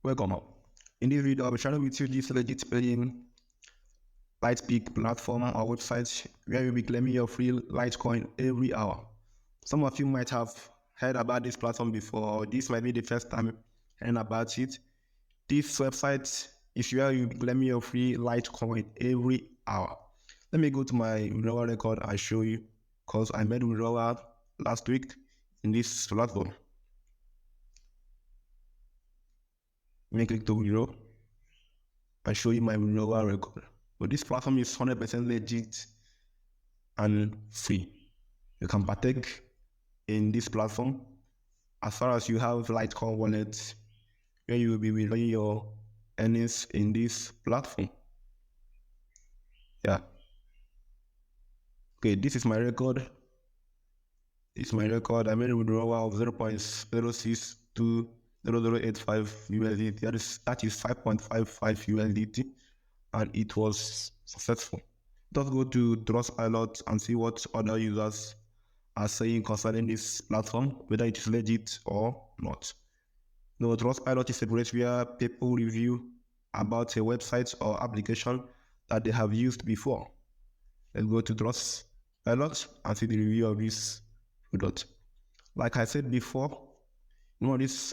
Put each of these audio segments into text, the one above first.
Welcome up. In this video, I'll be sharing with you this legit paying Litecoin platform or website where you'll be claiming your free Litecoin every hour. Some of you might have heard about this platform before, or this might be the first time hearing about it. This website is where you'll be claiming your free Litecoin every hour. Let me go to my withdrawal record and show you, because I made withdrawal last week in this platform. Let me click to withdraw and show you my withdrawal record. But this platform is 100% legit and free. You can partake in this platform as far as you have Litecoin wallet where you will be withdrawing your earnings in this platform. Yeah. Okay, this is my record. This is my record. I made a withdrawal of 0.0620085 USDT. That is 5.55 USDT, and it was successful. Just go to Trustpilot and see what other users are saying concerning this platform, whether it is legit or not. No, Trustpilot is a place where people review about a website or application that they have used before. Let's go to Trustpilot and see the review of this product. Like I said before, this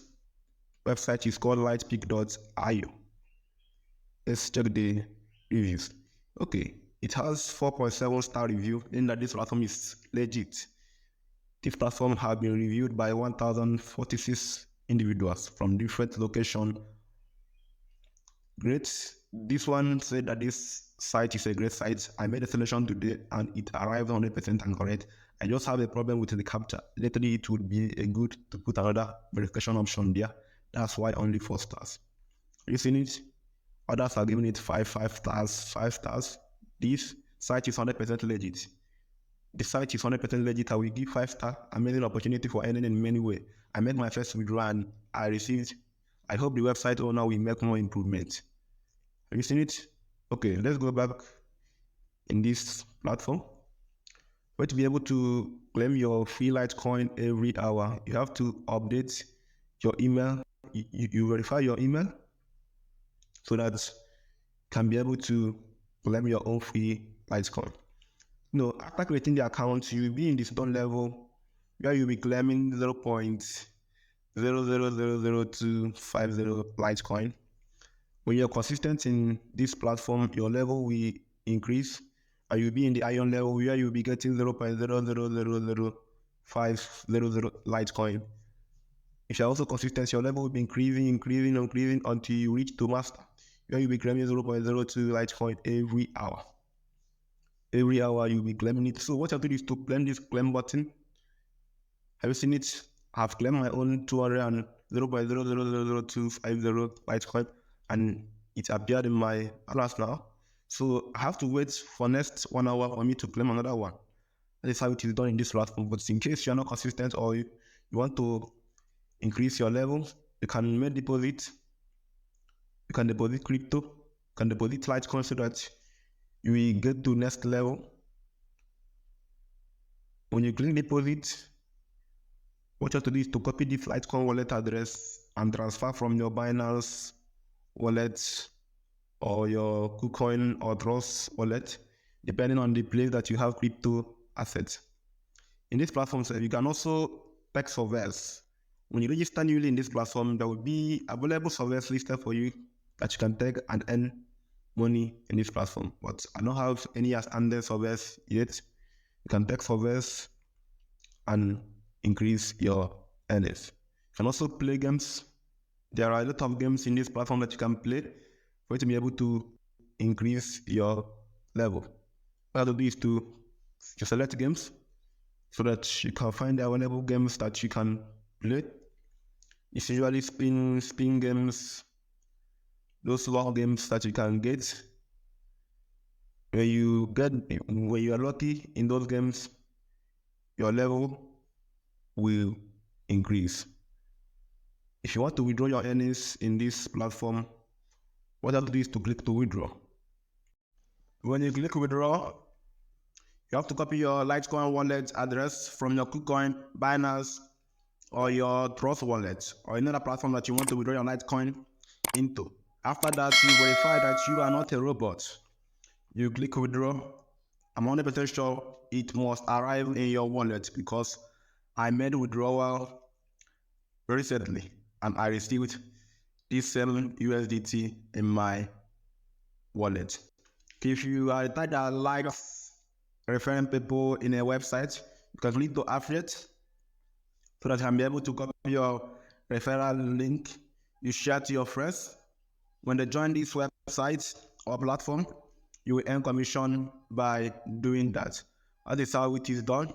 website is called litepick.io. Let's check the reviews. Okay, it has 4.7 star review, meaning that this platform is legit. This platform has been reviewed by 1,046 individuals from different locations. Great. This one said that this site is a great site. I made a selection today and it arrived 100% and correct. I just have a problem with the captcha. Later it would be good to put another verification option there. That's why only 4 stars. You seen it? Others are giving it 5 stars. This site is 100% legit. The site is 100% legit. I will give 5 stars. Amazing opportunity for earning in many ways. I made my first withdrawal and I received. I hope the website owner will make more improvements. Have you seen it? Okay, let's go back in this platform. For you to be able to claim your free Litecoin every hour, you have to update your email. You verify your email so that you can be able to claim your own free Litecoin. After creating the account, you will be in the store level where you'll be claiming 0.00000250 Litecoin. When you're consistent in this platform, your level will increase and you'll be in the iron level where you'll be getting 0.000500 Litecoin. If you're also consistent, your level will be increasing until you reach to master, where you'll be claiming 0.02 Litecoin every hour. Every hour you'll be claiming it. So what you have to do is to claim this claim button. Have you seen it? I've claimed my own 0.000250 Litecoin and it appeared in my class now. So I have to wait for next 1 hour for me to claim another one. That is how it is done in this platform. But in case you're not consistent or you want to increase your level, you can make deposit. You can deposit crypto. You can deposit Litecoin so that you will get to next level. When you click deposit, what you have to do is to copy this Litecoin wallet address and transfer from your binance wallet or your kucoin or Trust wallet, depending on the place that you have crypto assets. In this platform, you can also take surveys. When you register newly in this platform, there will be available surveys listed for you that you can take and earn money in this platform. But I don't have any standard surveys yet. You can take surveys and increase your earnings. You can also play games. There are a lot of games in this platform that you can play for you to be able to increase your level. What I do is to select games so that you can find the available games that you can play. It's usually spin games, those long games that you can get. When you are lucky in those games, your level will increase. If you want to withdraw your earnings in this platform, what you have to do is to click to withdraw. When you click withdraw, you have to copy your Litecoin wallet address from your kucoin, Binance, or your Trust wallet, or another platform that you want to withdraw your Litecoin. into. After that, you verify that you are not a robot. You click withdraw. I'm 100% sure it must arrive in your wallet because I made withdrawal recently and I received this same USDT in my wallet. If you are the type that likes referring people in a website, you can click to affiliate so that you can be able to copy your referral link. You share to your friends. When they join this website or platform, you will earn commission by doing that. That is how it is done.